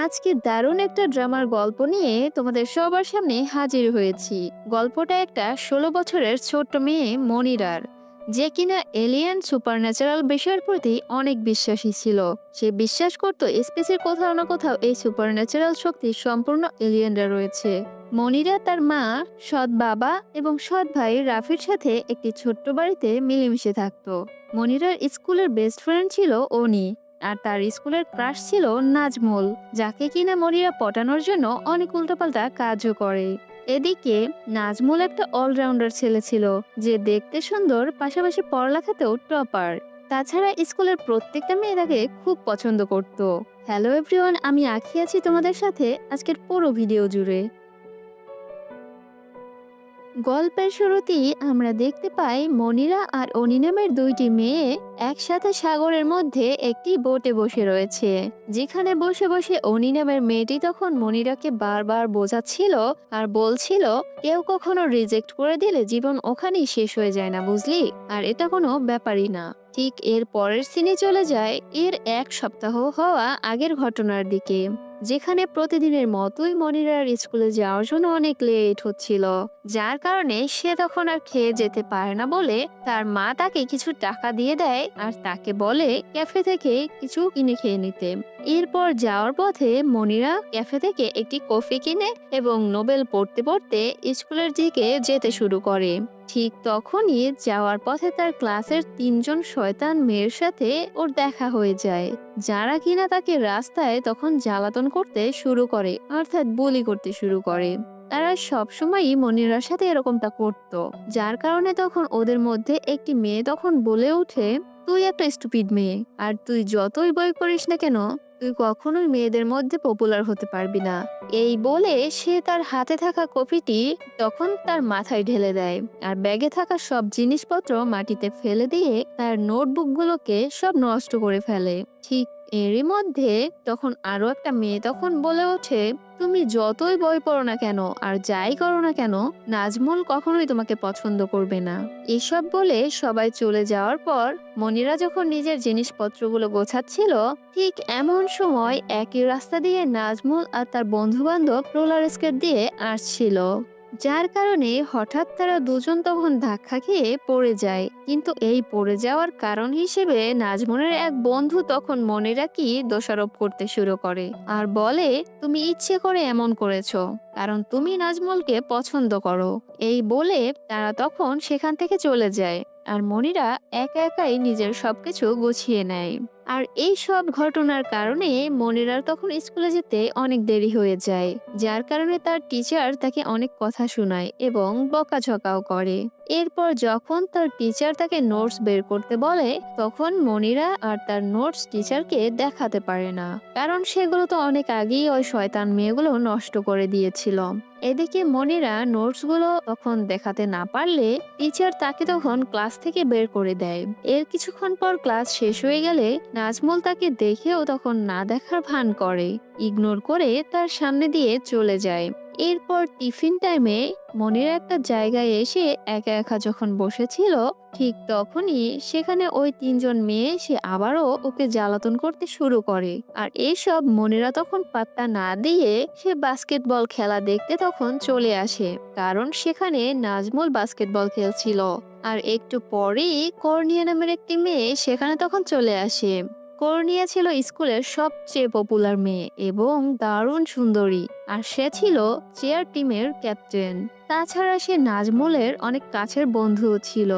আজকে দারুণ একটা ড্রামার গল্প নিয়ে তোমাদের সবার সামনে হাজির হয়েছি। গল্পটা একটা ১৬ বছরের ছোট্ট মেয়ে মনিরার, যে কিনা এলিয়েন সুপারন্যাচারাল বিষয়ের প্রতি অনেক বিশ্বাসী ছিল। সে বিশ্বাস করত স্পেসের কোথাও না কোথাও এই সুপারন্যাচারাল শক্তি সম্পূর্ণ এলিয়েনরা রয়েছে। মনিরা তার মা, সৎ বাবা এবং সৎ ভাই রাফির সাথে একটি ছোট্ট বাড়িতে মিলেমিশে থাকতো। মনিরার স্কুলের বেস্ট ফ্রেন্ড ছিল অনি, আর তার স্কুলের ক্রাশ ছিল নাজমুল, যাকে কিনা মনিরা পটানোর জন্য অনেক উল্টোপাল্টা কাজও করে। এদিকে নাজমুল একটা অলরাউন্ডার ছেলে ছিল, যে দেখতে সুন্দর, পাশাপাশি পড়ালেখাতেও টপার। তাছাড়া স্কুলের প্রত্যেকটা মেয়ে তাকে খুব পছন্দ করত। হ্যালো এভরিওয়ান, আমি আঁকি আছি তোমাদের সাথে আজকের পুরো ভিডিও জুড়ে। গল্পের শুরুতেই আমরা দেখতে পাই মনিরা আর অনি নামের দুইটি মেয়ে একসাথে সাগরের মধ্যে একটি বোটে বসে রয়েছে। যেখানে বসে বসে অনি নামের মেয়েটি তখন মনিরাকে বারবার বোঝাচ্ছিল আর বলছিল, কেউ কখনো রিজেক্ট করে দিলে জীবন ওখানেই শেষ হয়ে যায় না, বুঝলি? আর এটা কোনো ব্যাপারই না। ঠিক এর পরের সিনে চলে যায় এর 1 সপ্তাহ হওয়া আগের ঘটনার দিকে, যেখানে প্রতিদিনের মতোই মনিরার স্কুলে যাওয়ার জন্য অনেক লেট হচ্ছিল। যার কারণে সে তখন আর খেয়ে যেতে পারে না বলে তার মা তাকে কিছু টাকা দিয়ে দেয় আর তাকে বলে ক্যাফে থেকে কিছু কিনে খেয়ে নিতে। এরপর যাওয়ার পথে মনিরা ক্যাফে থেকে একটি কফি কিনে এবং নোবেল পড়তে পড়তে স্কুলের দিকে যেতে শুরু করে। ঠিক তখনই যাওয়ার পথে তার ক্লাসের 3জন শয়তান মেয়ের সাথে ওর দেখা হয়ে যায়, যারা কিনা তাকে রাস্তায় তখন জ্বালাতন করতে শুরু করে, অর্থাৎ বুলি করতে শুরু করে। তারা সবসময়ই মনিরার সাথে এরকমটা করত, যার কারণে তখন ওদের মধ্যে একটি মেয়ে তখন বলে ওঠে, তুই একটা স্টুপিড মেয়ে, আর তুই যতই বই পড়িস না কেন, তুই কখনোই মেয়েদের মধ্যে পপুলার হতে পারবি না। এই বলে সে তার হাতে থাকা কফিটি তখন তার মাথায় ঢেলে দেয় আর ব্যাগে থাকা সব জিনিসপত্র মাটিতে ফেলে দিয়ে তার নোটবুকগুলোকে সব নষ্ট করে ফেলে। ঠিক এরই মধ্যে তখন আরো একটা মেয়ে তখন বলে ওঠে, তুমি যতই বই পড়ো না কেন আর যাই করো না কেন, নাজমুল কখনোই তোমাকে পছন্দ করবে না। এসব বলে সবাই চলে যাওয়ার পর মনিরা যখন নিজের জিনিসপত্রগুলো গোছাচ্ছিল, ঠিক এমন সময় একই রাস্তা দিয়ে নাজমুল আর তার বন্ধু বান্ধব রোলার স্কেট দিয়ে আসছিল, যার কারণে হঠাৎ তারা দুজন তখন ধাক্কা খেয়ে পড়ে যায়। কিন্তু এই পড়ে যাওয়ার কারণ হিসেবে নাজমুলের এক বন্ধু তখন মনিরা কি দোষারোপ করতে শুরু করে আর বলে, তুমি ইচ্ছে করে এমন করেছো, কারণ তুমি নাজমুলকে পছন্দ করো। এই বলে তারা তখন সেখান থেকে চলে যায় আর মনিরা একা একাই নিজের সবকিছু গুছিয়ে নেয়। আর এই সব ঘটনার কারণে মনিরার তখন স্কুলে যেতে অনেক দেরি হয়ে যায়, যার কারণে তার টিচার তাকে অনেক কথা শোনায় এবং বকাঝকাও করে। এরপর যখন তার টিচার তাকে নোটস বের করতে বলে, তখন মনিরা আর তার নোটস টিচারকে দেখাতে পারে না, কারণ সেগুলো তো অনেক আগেই ওই শয়তান মেয়েগুলো নষ্ট করে দিয়েছিল। এদিকে মনিরা নোটসগুলো তখন দেখাতে না পারলে টিচার তাকে তখন ক্লাস থেকে বের করে দেয়। এর কিছুক্ষণ পর ক্লাস শেষ হয়ে গেলে নাজমুল তাকে দেখেও তখন না দেখার ভান করে, ইগনোর করে তার সামনে দিয়ে চলে যায়। এরপর টিফিন টাইমে মনিরা একটা জায়গায় এসে একা একা যখন বসেছিল, ঠিক তখনই সেখানে ওই 3জন মেয়ে এসে আবারও ওকে জ্বালাতন করতে শুরু করে। আর এইসব মনিরা তখন পাত্তা না দিয়ে সে বাস্কেটবল খেলা দেখতে তখন চলে আসে, কারণ সেখানে নাজমুল বাস্কেটবল খেলছিল। আর একটু পরেই কর্নিয়া নামের একটি মেয়ে সেখানে তখন চলে আসে। কর্নিয়া ছিল স্কুলের সবচেয়ে পপুলার মেয়ে এবং দারুণ সুন্দরী, আর সে ছিল চেয়ার টিমের ক্যাপ্টেন। তাছাড়া সে নাজমুলের অনেক কাছের বন্ধুও ছিল।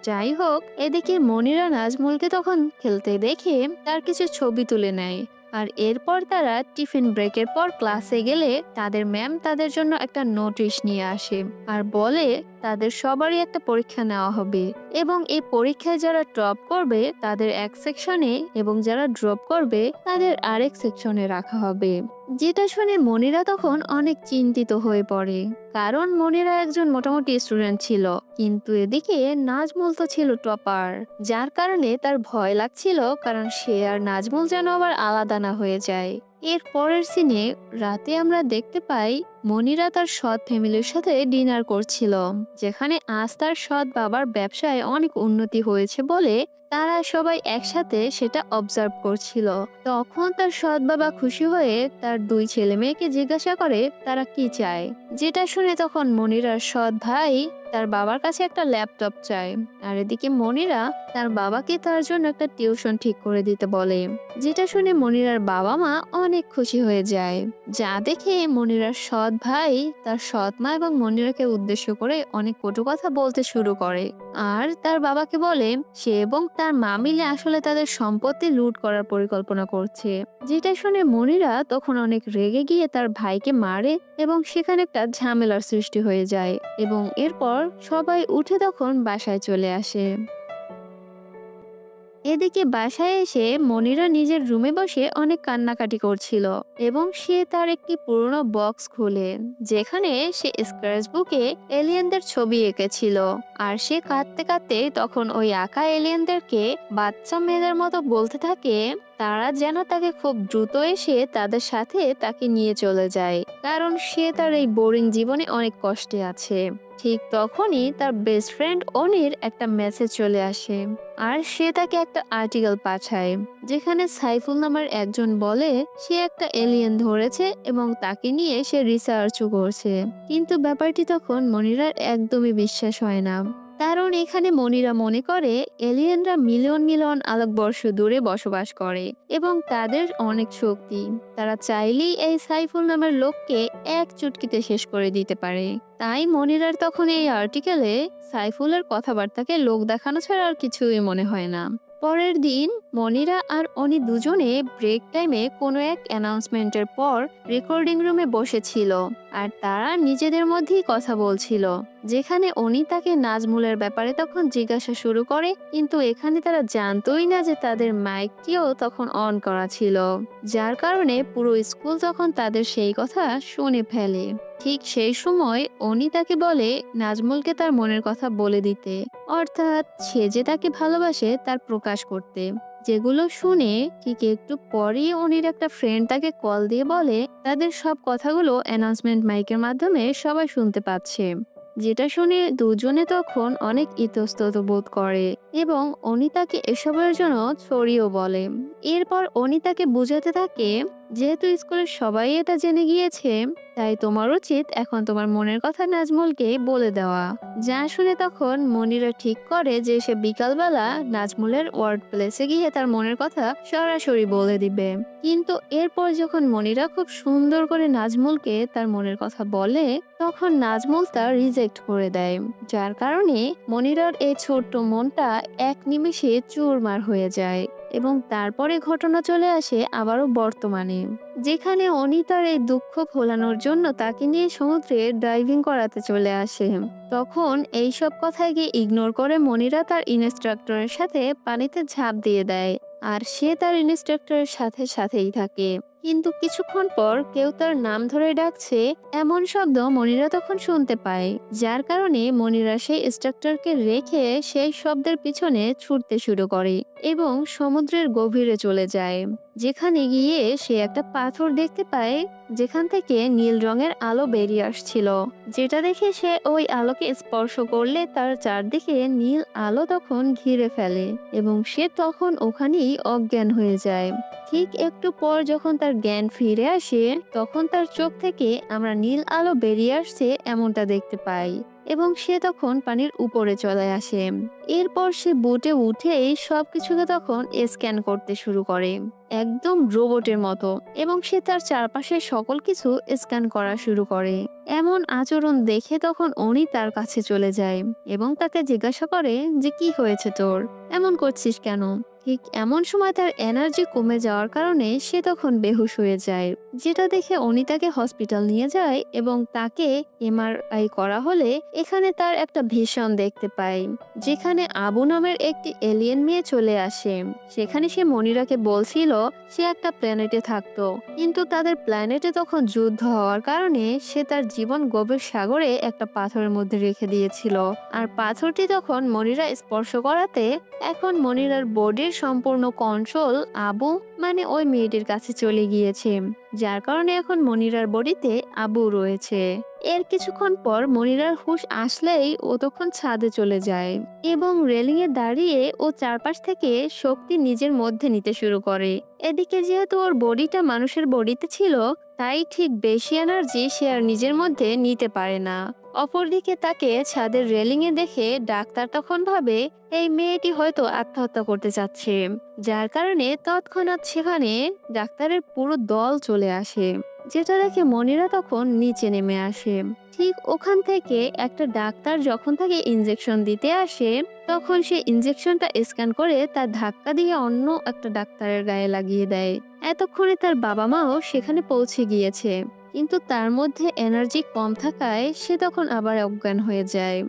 যাই হোক, এদিকে মনিরা নাজমুলকে তখন খেলতে দেখে তার কিছু ছবি তুলে নেয়। আর এরপর তারা টিফিন ব্রেকের পর ক্লাসে গেলে তাদের ম্যাম তাদের জন্য একটা নোটিশ নিয়ে আসে আর বলে তাদের সবারই একটা পরীক্ষা নেওয়া হবে এবং এই পরীক্ষায় যারা টপ করবে তাদের এক সেকশনে এবং যারা ড্রপ করবে তাদের আরেক সেকশনে রাখা হবে। যেটা শুনে মনিরা তখন অনেক চিন্তিত হয়ে পড়ে, কারণ মনিরা একজন মোটামুটি স্টুডেন্ট ছিল, কিন্তু এদিকে নাজমুল তো ছিল টপার, যার কারণে তার ভয় লাগছিল, কারণ সে আর নাজমুল যেন আবার আলাদা না হয়ে যায়। এর পরের সিনে রাতে আমরা দেখতে পাই মনিরা তার সৎ ফ্যামিলির সাথে ডিনার করছিল, যেখানে আজ তার সৎ বাবার ব্যবসায় অনেক উন্নতি হয়েছে বলে তারা সবাই একসাথে সেটা অবজার্ভ করছিল। তখন তার সৎ বাবা খুশি হয়ে তার দুই ছেলে মেয়েকে জিজ্ঞাসা করে তারা কি চায়, যেটা শুনে তখন মনিরার সৎ ভাই তার বাবার কাছে একটা ল্যাপটপ চায়। আর এদিকে মনিরা তার বাবাকে তার জন্য একটা টিউশন ঠিক করে দিতে বলে, যেটা শুনে মনিরার বাবা মা অনেক খুশি হয়ে যায়। যা দেখে মনিরার সৎ ভাই তার সৎ মা এবং মনিরাকে উদ্দেশ্য করে অনেক কটু কথা বলতে শুরু করে, আর তার বাবাকে বলে সে এবং তার মা মিলে আসলে তাদের সম্পত্তি লুট করার পরিকল্পনা করছে। যেটা শুনে মনিরা তখন অনেক রেগে গিয়ে তার ভাইকে মারে এবং সেখানে একটা ঝামেলার সৃষ্টি হয়ে যায় এবং এরপর সবাই উঠে তখন বাসায় চলে আসে। এদিকে বাসায় এসে মনিরা নিজের রুমে বসে অনেক কান্নাকাটি করছিল এবং সে তার একটি পুরনো বক্স খুলে, যেখানে সে স্ক্র্যাচ বুকে এলিয়েনদের ছবি এঁকেছিল। আর সে কাঁদতে কাঁদতে তখন ওই আঁকা এলিয়েনদেরকে বাচ্চা মেয়েদের মতো বলতে থাকে তারা যেন তাকে খুব দ্রুত এসে তাদের সাথে তাকে নিয়ে চলে যায়, কারণ সে তার এই বোরিং জীবনে অনেক কষ্টে আছে। ঠিক তখনই তার বেস্ট ফ্রেন্ড অনির একটা মেসেজ চলে আসে, আর সে তাকে একটা আর্টিকেল পাঠায়, যেখানে সাইফুল নামের একজন বলে সে একটা এলিয়েন ধরেছে এবং তাকে নিয়ে সে রিসার্চও করছে। কিন্তু ব্যাপারটি তখন মনিরার একদমই বিশ্বাস হয় না, কারণ এখানে মনিরা মনে করে এলিয়েনরা মিলিয়ন মিলিয়ন আলোকবর্ষ দূরে বসবাস করে এবং তাদের অনেক শক্তি, তারা চাইলেই এই সাইফুল নামের লোককে এক চুটকিতে শেষ করে দিতে পারে। তাই মনিরার তখন এই আর্টিকেলে সাইফুলের কথাবার্তাকে লোক দেখানো ছাড়া আর কিছুই মনে হয় না। পরের দিন মনিরা আর অনি দুজনে ব্রেক টাইমে কোনো এক অ্যানাউন্সমেন্টের পর রেকর্ডিং রুমে বসেছিল, আর তারা নিজেদের মধ্যেই কথা বলছিল, যেখানে অনি তাকে নাজমুলের ব্যাপারে তখন জিজ্ঞাসা শুরু করে, কিন্তু এখানে তারা জানতোই না যে তাদের মাইকটিও তখন অন করা ছিল, যার কারণে পুরো স্কুল তখন তাদের সেই কথা শুনে ফেলে। ঠিক সেই সময় অনি তাকে বলে নাজমুলকে তার মনের কথা বলে দিতে, অর্থাৎ সে যে তাকে ভালোবাসে তার প্রকাশ করতে। যেগুলো শুনে ঠিক একটু পরেই অনির একটা ফ্রেন্ড তাকে কল দিয়ে বলে তাদের সব কথাগুলো অ্যানাউন্সমেন্ট মাইকের মাধ্যমে সবাই শুনতে পাচ্ছে। যেটা শুনে দুজনে তখন অনেক ইতস্তত বোধ করে এবং অনি তাকে এসবের জন্য সরিও বলে। এরপর অনি তাকে বুঝাতে থাকে যেহেতু স্কুলের সবাই এটা জেনে গিয়েছে, তাই তোমার উচিত এখন তোমার মনের কথা নাজমুলকে বলে দেওয়া। যা শুনে তখন মনিরা ঠিক করে যে সে বিকালবেলা নাজমুলের ওয়ার্ড প্লেসে গিয়ে তার মনের কথা সরাসরি বলে দিবে। কিন্তু এরপর যখন মনিরা খুব সুন্দর করে নাজমুলকে তার মনের কথা বলে, তখন নাজমুল তা রিজেক্ট করে দেয়, যার কারণে মনিরার এই ছোট্ট মনটা এক নিমেষে চুরমার হয়ে যায়। এবং তারপরে ঘটনা চলে আসে আবারও বর্তমানে, যেখানে অনি তার এই দুঃখ ভোলানোর জন্য তাকে নিয়ে সমুদ্রে ডাইভিং করাতে চলে আসে। তখন এই সব কথাকে ইগনোর করে মনিরা তার ইনস্ট্রাক্টরের সাথে পানিতে ঝাঁপ দিয়ে দেয়, আর সে তার ইনস্ট্রাক্টরের সাথে সাথেই থাকে। কিন্তু কিছুক্ষণ পর কেউ তার নাম ধরে ডাকছে এমন শব্দ মনিরা তখন শুনতে পায়, যার কারণে মনিরা সেই ইনস্ট্রাক্টরকে রেখে সেই শব্দের পিছনে ছুটতে শুরু করে এবং সমুদ্রের গভীরে চলে যায়, যেখানে গিয়ে সে একটা পাথর দেখতে পায় যেখান থেকে নীল রঙের আলো বেরিয়ে আসছিল। যেটা দেখে সে ওই আলোকে স্পর্শ করলে তার চারদিকে নীল আলো তখন ঘিরে ফেলে এবং সে তখন ওখানেই অজ্ঞান হয়ে যায়। ঠিক একটু পর যখন তার জ্ঞান ফিরে আসে, তখন তার চোখ থেকে আমরা নীল আলো বেরিয়ে আসছে এমনটা দেখতে পাই এবং সে তখন পানির উপরে চলে আসে। এরপর সে বোটে উঠেই সবকিছুকে তখন স্ক্যান করতে শুরু করে একদম রোবটের মতো, এবং সে তার চারপাশে সকল কিছু স্ক্যান করা শুরু করে। এমন আচরণ দেখে তখন অনি তার কাছে চলে যায় এবং তাকে জিজ্ঞাসা করে যে কি হয়েছে তোর, এমন করছিস কেন। ঠিক এমন সময় তার এনার্জি কমে যাওয়ার কারণে সে তখন বেহুশ হয়ে যায়, যেটা দেখে অনি তাকে হসপিটাল নিয়ে যায় এবং তাকে এমআরআই করা হলে এখানে তার একটা ভিশন দেখতে পায়, যেখানে আবু নামের একটি এলিয়েন মেয়ে চলে আসে। সেখানে সে মনিরাকে বলছিল সে একটা প্ল্যানেটে থাকতো, কিন্তু তাদের প্ল্যানেটে তখন যুদ্ধ হওয়ার কারণে সে তার জীবন গভীর সাগরে একটা পাথরের মধ্যে রেখে দিয়েছিল, আর পাথরটি তখন মনিরা স্পর্শ করাতে এখন মনিরার বডির সম্পূর্ণ কন্ট্রোল আবু মানে ওই মেয়েটির কাছে চলে গিয়েছে। যার কারণে এখন মনিরার বডিতে আবু রয়েছে। এর কিছুক্ষণ পর মনিরার হুঁশ আসলেই ও তখন ছাদে চলে যায় এবং রেলিং এ দাঁড়িয়ে ও চারপাশ থেকে শক্তি নিজের মধ্যে নিতে শুরু করে। এদিকে যেহেতু ওর বডিটা মানুষের বডিতে ছিল, তাই ঠিক বেশি এনার্জি সে আর নিজের মধ্যে নিতে পারে না। অপরদিকে তাকে ছাদের রেলিং এ দেখে ডাক্তার তখন ভাবে এই মেয়েটি হয়তো আত্মহত্যা করতে চাচ্ছে, যার কারণে তৎক্ষণাৎ সেখানে ডাক্তারের পুরো দল চলে আসে, যেটা দেখে মনিরা তখন নিচে নেমে আসে। ঠিক ওখান থেকে একটা ডাক্তার যখন তাকে ইনজেকশন দিতে আসে, তখন সে ইনজেকশনটা স্ক্যান করে তার ধাক্কা দিয়ে অন্য একটা ডাক্তারের গায়ে লাগিয়ে দেয়। এতক্ষণে তার বাবা মাও সেখানে পৌঁছে গিয়েছে, কিন্তু তার মধ্যে এনার্জি কম থাকায় সে তখন আবার অজ্ঞান হয়ে যায়।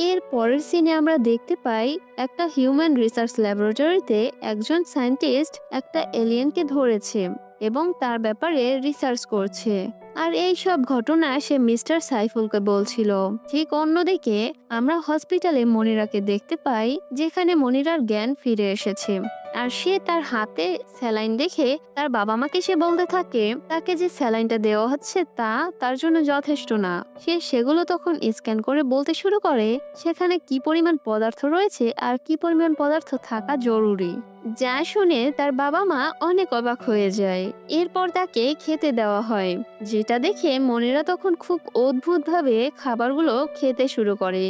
এর পরের সিনে আমরা দেখতে পাই একটা হিউম্যান রিসার্চ ল্যাবরেটরিতে একজন সায়েন্টিস্ট একটা এলিয়েনকে ধরেছে এবং তার ব্যাপারে রিসার্চ করছে। আর এই সব ঘটনা সে মিস্টার সাইফুলকে বলছিল। ঠিক অন্যদিকে আমরা হসপিটালে মনিরাকে দেখতে পাই, যেখানে মনিরার জ্ঞান ফিরে এসেছে। আর সে তার হাতে স্যালাইন দেখে তার বাবা মাকে সে বলতে থাকে তাকে যে স্যালাইনটা দেওয়া হচ্ছে তা তার জন্য যথেষ্ট না। সে সেগুলো তখন স্ক্যান করে বলতে শুরু করে সেখানে কি পরিমাণ পদার্থ রয়েছে আর কি পরিমাণ পদার্থ থাকা জরুরি, যা শুনে তার বাবা মা অনেক অবাক হয়ে যায়। এরপর তাকে খেতে দেওয়া হয়, যেটা দেখে মনিরা তখন খুব অদ্ভুতভাবে খাবারগুলো খেতে শুরু করে,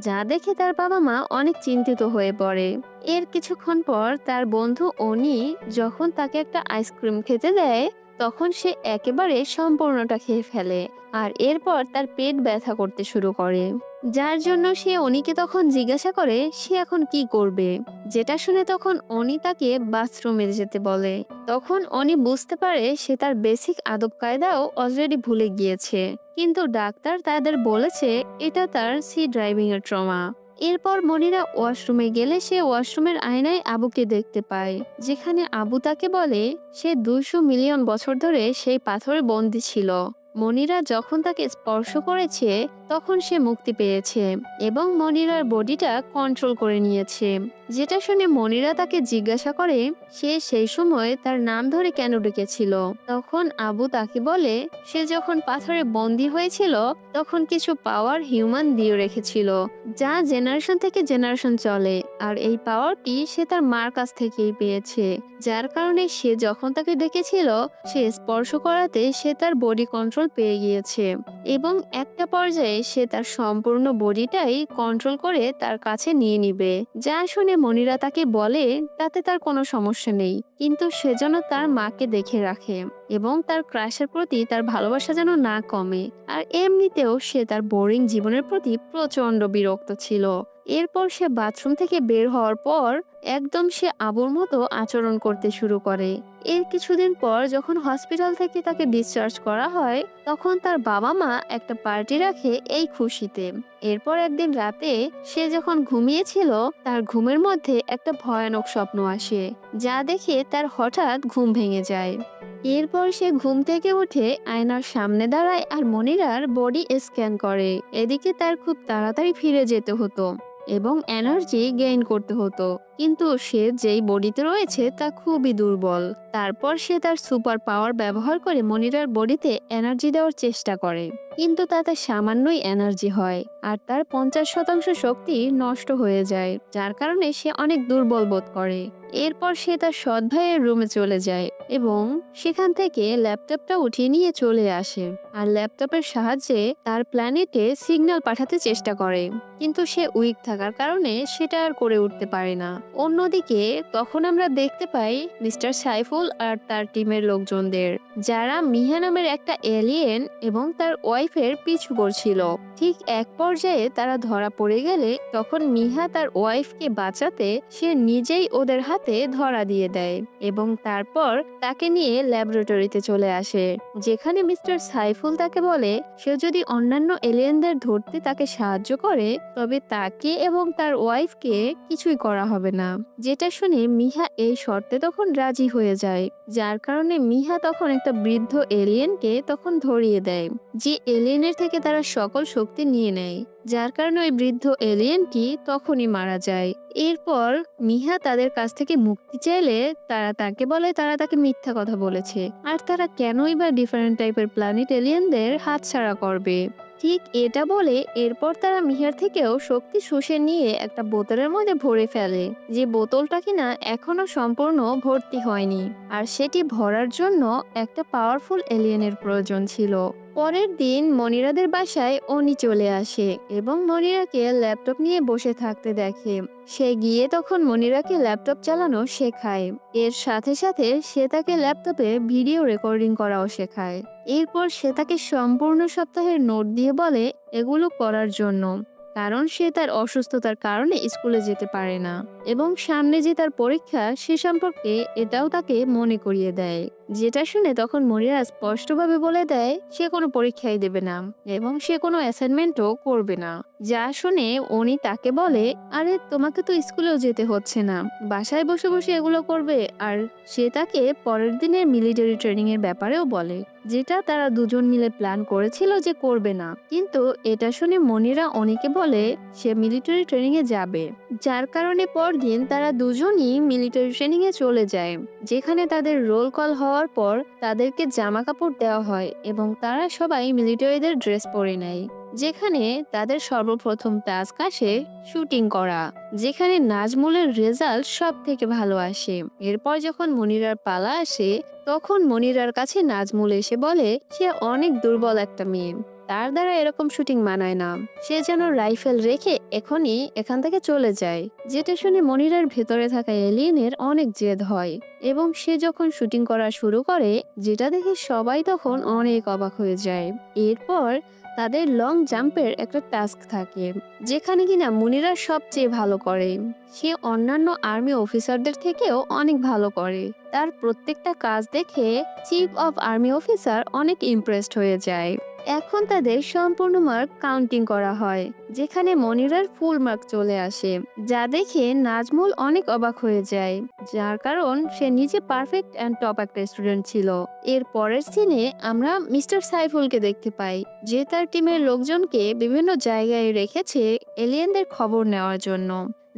যা দেখে তার বাবা মা অনেক চিন্তিত হয়ে পড়ে। এর কিছুক্ষণ পর তার বন্ধু অনি যখন তাকে একটা আইসক্রিম খেতে দেয়, তখন সে একেবারে সম্পূর্ণটা খেয়ে ফেলে আর এরপর তার পেট ব্যথা করতে শুরু করে, যার জন্য সে অনিকে তখন জিজ্ঞাসা করে সে এখন কি করবে, যেটা শুনে তখন অনি তাকে বাথরুমে যেতে বলে। তখন অনি বুঝতে পারে সে তার বেসিক আদব কায়দাও অলরেডি ভুলে গিয়েছে, কিন্তু ডাক্তার তাদের বলেছে এটা তার সি ড্রাইভিং এর ট্রমা। এরপর মনিরা ওয়াশরুমে গেলে সে ওয়াশরুমের আয়নায় আবুকে দেখতে পায়, যেখানে আবু তাকে বলে সে 200 মিলিয়ন বছর ধরে সেই পাথরে বন্দী ছিল। মনিরা যখন তাকে স্পর্শ করেছে তখন সে মুক্তি পেয়েছে এবং মনিরার বডিটা কন্ট্রোল করে নিয়েছে, যেটা শুনে মনিরা তাকে জিজ্ঞাসা করে সে সেই সময় তার নাম ধরে কেন ডেকেছিল। তখন আবু তাকে বলে সে যখন পাথরে বন্দী হয়েছিল তখন কিছু পাওয়ার হিউম্যান দিয়ে রেখেছিল, যা জেনারেশন থেকে জেনারেশন চলে, আর এই পাওয়ারটি সে তার মার কাছ থেকেই পেয়েছে, যার কারণে সে যখন তাকে ডেকেছিল সে স্পর্শ করাতে সে তার বডি কন্ট্রোল পেয়ে গিয়েছে এবং একটা পর্যায়ে সে তার সম্পূর্ণ বডিটাই কন্ট্রোল করে তার কাছে নিয়ে নিবে। যা শুনে মনিরা তাকে বলে তাতে তার কোনো সমস্যা নেই, কিন্তু সে যেন তার মাকে দেখে রাখে এবং তার ক্রাশের প্রতি তার ভালোবাসা যেন না কমে। আর এমনিতেও সে তার বোরিং জীবনের প্রতি প্রচন্ড বিরক্ত ছিল। এরপর সে বাথরুম থেকে বের হওয়ার পর একদম সে আবুর মতো আচরণ করতে শুরু করে। এর কিছুদিন পর যখন হসপিটাল থেকে তাকে ডিসচার্জ করা হয়, তখন তার বাবা মা একটা পার্টি রাখে এই খুশিতে। এরপর একদিন রাতে সে যখন ঘুমিয়েছিল তার ঘুমের মধ্যে একটা ভয়ানক স্বপ্ন আসে, যা দেখে তার হঠাৎ ঘুম ভেঙে যায়। এরপর সে ঘুম থেকে উঠে আয়নার সামনে দাঁড়ায় আর মনিরার বডি স্ক্যান করে। এদিকে তার খুব তাড়াতাড়ি ফিরে যেতে হতো এবং এনার্জি গেইন করতে হতো, কিন্তু সে যেই বডিতে রয়েছে তা খুবই দুর্বল। তারপর সে তার সুপার পাওয়ার ব্যবহার করে মনিরার বডিতে এনার্জি দেওয়ার চেষ্টা করে, কিন্তু তাতে সামান্যই এনার্জি হয় আর তার 50% শক্তি নষ্ট হয়ে যায়, যার কারণে সে অনেক দুর্বল বোধ করে। এরপর সে তার সৎ ভাইয়ের রুমে চলে যায় এবং সেখান থেকে ল্যাপটপটা উঠিয়ে নিয়ে চলে আসে আর ল্যাপটপের সাহায্যে তার প্ল্যানেটে সিগন্যাল পাঠাতে চেষ্টা করে, কিন্তু সে উইক থাকার কারণে সেটা আর করে উঠতে পারে না। অন্যদিকে তখন আমরা দেখতে পাই মিস্টার সাইফুল আর তার টিমের লোকজনদের, যারা মিহা নামের একটা এলিয়েন এবং তার ওয়াইফের পিছু করছিল। ঠিক এক পর্যায়ে তারা ধরা পড়ে গেলে তখন মিহা তার ওয়াইফকে বাঁচাতে সে নিজেই ওদের হাতে ধরা দিয়ে দেয় এবং তারপর তাকে নিয়ে ল্যাবরেটরিতে চলে আসে, যেখানে মিস্টার সাইফুল তাকে বলে সে যদি অন্যান্য এলিয়েনদের ধরতে তাকে সাহায্য করে তবে তাকে এবং তার ওয়াইফকে কিছুই করা হবে না, যেটা শুনে মিহা এই শর্তে তখন রাজি হয়ে যায়, যার কারণে মিহা তখন একটা বৃদ্ধ এলিয়েনকে তখন ধরিয়ে দেয় যে এলিয়েনের থেকে তারা সকল শক্তি নিয়ে নেয়, যার কারণে ওই বৃদ্ধ এলিয়েনটি তখনই মারা যায়। এরপর মিহা তাদের কাছ থেকে মুক্তি চাইলে তারা তাকে বলে তারা তাকে মিথ্যা কথা বলেছে, আর তারা কেনই বা ডিফারেন্ট টাইপের প্ল্যানেট এলিয়েনদের হাতছাড়া করবে। ঠিক এটা বলে এরপর তারা মিহার থেকেও শক্তি শুষে নিয়ে একটা বোতলের মধ্যে ভরে ফেলে, যে বোতলটা কিনা এখনো সম্পূর্ণ ভর্তি হয়নি, আর সেটি ভরার জন্য একটা পাওয়ারফুল এলিয়েনের প্রয়োজন ছিল। পরের দিন মনিরাদের বাসায় অনি চলে আসে এবং মনিরাকে ল্যাপটপ নিয়ে বসে থাকতে দেখে। সে গিয়ে তখন মনিরাকে ল্যাপটপ চালানো শেখায়। এর সাথে সাথে সে তাকে ল্যাপটপে ভিডিও রেকর্ডিং করাও শেখায়। এরপর সে তাকে সম্পূর্ণ সপ্তাহের নোট দিয়ে বলে এগুলো করার জন্য, কারণ সে তার অসুস্থতার কারণে স্কুলে যেতে পারে না এবং সামনে যে তার পরীক্ষা সে সম্পর্কে এটাও তাকে মনে করিয়ে দেয়। যেটা শুনে তখন মনিরা স্পষ্টভাবে বলে দেয় সে কোনো পরীক্ষাই দেবে না এবং সে কোনো অ্যাসাইনমেন্টও করবে না। যা শুনে উনি তাকে বলে, আরে তোমাকে তো স্কুলেও যেতে হচ্ছে না, বাসায় বসে বসে এগুলো করবে। আর সে তাকে পরের দিনের মিলিটারি ট্রেনিং এর ব্যাপারেও বলে, যেটা তারা দুজন মিলে প্ল্যান করেছিল যে করবে না। কিন্তু এটা শুনে মনিরা অনিকে বলে সে মিলিটারি ট্রেনিং এ যাবে, যার কারণে পরদিন তারা দুজনই মিলিটারি ট্রেনিং এ চলে যায়, যেখানে তাদের রোল কল হওয়ার পর তাদেরকে জামা কাপড় দেওয়া হয় এবং তারা সবাই মিলিটারিদের ড্রেস পরে নেয়। যেখানে তাদের সর্বপ্রথম টাস্ক আসে শুটিং করা, যেখানে নাজমুলের রেজাল্ট সব থেকে ভালো আসে। এরপর যখন মনিরার পালা আসে তখন মনিরার কাছে নাজমুল এসে বলে সে অনেক দুর্বল একটা মেয়ে, তার দ্বারা এরকম শুটিং মানায় না, সে যেন রাইফেল রেখে এখনই এখান থেকে চলে যায়। যেটা শুনে মনিরার ভেতরে থাকা এলিয়েনের অনেক জেদ হয় এবং সে যখন শুটিং করা শুরু করে, যেটা দেখে সবাই তখন অনেক অবাক হয়ে যায়। এরপর তাদের লং জাম্পের একটা টাস্ক থাকে, যেখানে কিনা মনিরা সবচেয়ে ভালো করে। সে অন্যান্য আর্মি অফিসারদের থেকেও অনেক ভালো করে। তার প্রত্যেকটা কাজ দেখে চিফ অফ আর্মি অফিসার অনেক ইমপ্রেসড হয়ে যায়। এখন তাদের সম্পূর্ণ মার্ক কাউন্টিং করা হয়, যেখানে মনিরার ফুল মার্ক চলে আসে, যা দেখে নাজমুল অনেক অবাক হয়ে যায়, যার কারণ সে নিজে পারফেক্ট অ্যান্ড টপ একটা স্টুডেন্ট ছিল। এর পরের সিনে আমরা মিস্টার সাইফুলকে দেখতে পাই, যে তার টিমের লোকজনকে বিভিন্ন জায়গায় রেখেছে এলিয়েনদের খবর নেওয়ার জন্য,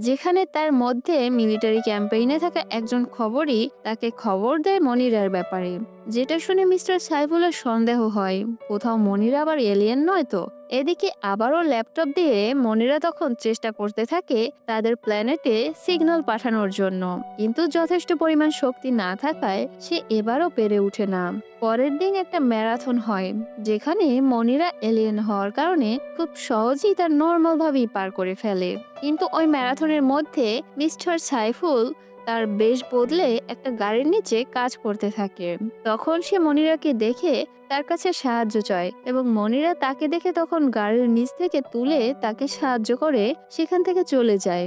যেখানে তার মধ্যে মিলিটারি ক্যাম্পেইনে থাকা একজন খবরই তাকে খবর দেয় মনিরার ব্যাপারে। যেটা শুনে মিস্টার সাইফুলের সন্দেহ হয় কোথাও মনিরা আবার এলিয়েন নয় তো। এদিকে আবারও ল্যাপটপ দিয়ে মনিরা তখন চেষ্টা করতে থাকে তাদের প্ল্যানেটে সিগন্যাল পাঠানোর জন্য, কিন্তু যথেষ্ট পরিমাণ শক্তি না থাকায় সে এবারও পেরে ওঠে না। পরের দিন একটা ম্যারাথন হয়, যেখানে মনিরা এলিয়েন হওয়ার কারণে খুব সহজেই তার নর্মাল ভাবেই পার করে ফেলে। কিন্তু ওই ম্যারাথনের মধ্যে মিস্টার সাইফুল তার বেশ বদলে একটা গাড়ির নিচে কাজ করতে থাকে। তখন সে মনিরাকে দেখে তার কাছে সাহায্য চায় এবং মনিরা তাকে দেখে তখন গাড়ির নিচ থেকে তুলে তাকে সাহায্য করে সেখান থেকে চলে যায়।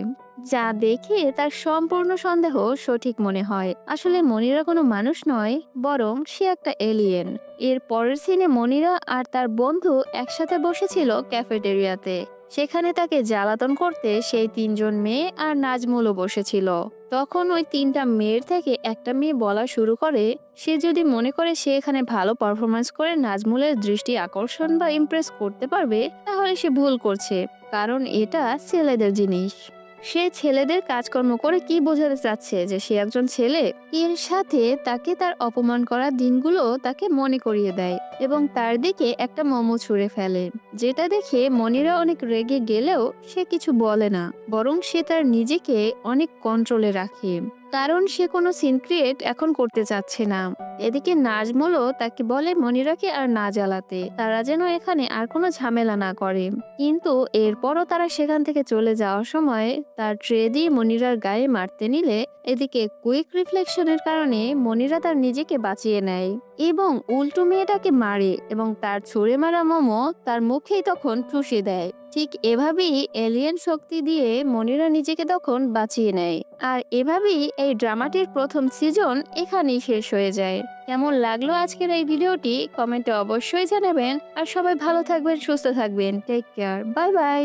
যা দেখে তার সম্পূর্ণ সন্দেহ সঠিক মনে হয়, আসলে মনিরা কোনো মানুষ নয়, বরং সে একটা এলিয়েন। এর পরের সিনে মনিরা আর তার বন্ধু একসাথে বসেছিল ক্যাফেটেরিয়াতে। সেখানে তাকে জ্বালাতন করতে সেই তিনজন মেয়ে আর নাজমুলও বসেছিল। তখন ওই তিনটা মেয়ের থেকে একটা মেয়ে বলা শুরু করে সে যদি মনে করে সে এখানে ভালো পারফরমেন্স করে নাজমুলের দৃষ্টি আকর্ষণ বা ইমপ্রেস করতে পারবে, তাহলে সে ভুল করছে, কারণ এটা ছেলেদের জিনিস। সে ছেলেদের কাজকর্ম করে কি বোঝাতে চাচ্ছে যে সে একজন ছেলে। এর সাথে তাকে তার অপমান করার দিনগুলো তাকে মনে করিয়ে দেয় এবং তার দিকে একটা মোমো ছুঁড়ে ফেলে, যেটা দেখে মনিরা অনেক রেগে গেলেও সে কিছু বলে না, বরং সে তার নিজেকে অনেক কন্ট্রোলে রাখে, কারণ সে কোনো সিন ক্রিয়েট এখন করতে চাচ্ছে না। এদিকে নাজমুলও তাকে বলে মনিরাকে আর না জ্বালাতে, তারা যেন এখানে আর কোনো ঝামেলা না করে। কিন্তু এরপরও তারা সেখান থেকে চলে যাওয়ার সময় তার ট্রে দিয়ে মনিরার গায়ে মারতে নিলে, এদিকে কুইক রিফ্লেকশনের কারণে মনিরা তার নিজেকে বাঁচিয়ে নেয় এবং উল্টো মেয়েটাকে মারে এবং তার ছুঁড়ে মারা মোমো তার মুখেই তখন ঠুসে দেয়। ঠিক এভাবেই এলিয়েন শক্তি দিয়ে মনিরা নিজেকে তখন বাঁচিয়ে নেয়। আর এভাবেই এই ড্রামাটির প্রথম সিজন এখানেই শেষ হয়ে যায়। কেমন লাগলো আজকের এই ভিডিওটি কমেন্টে অবশ্যই জানাবেন। আর সবাই ভালো থাকবেন, সুস্থ থাকবেন। Take care, bye by.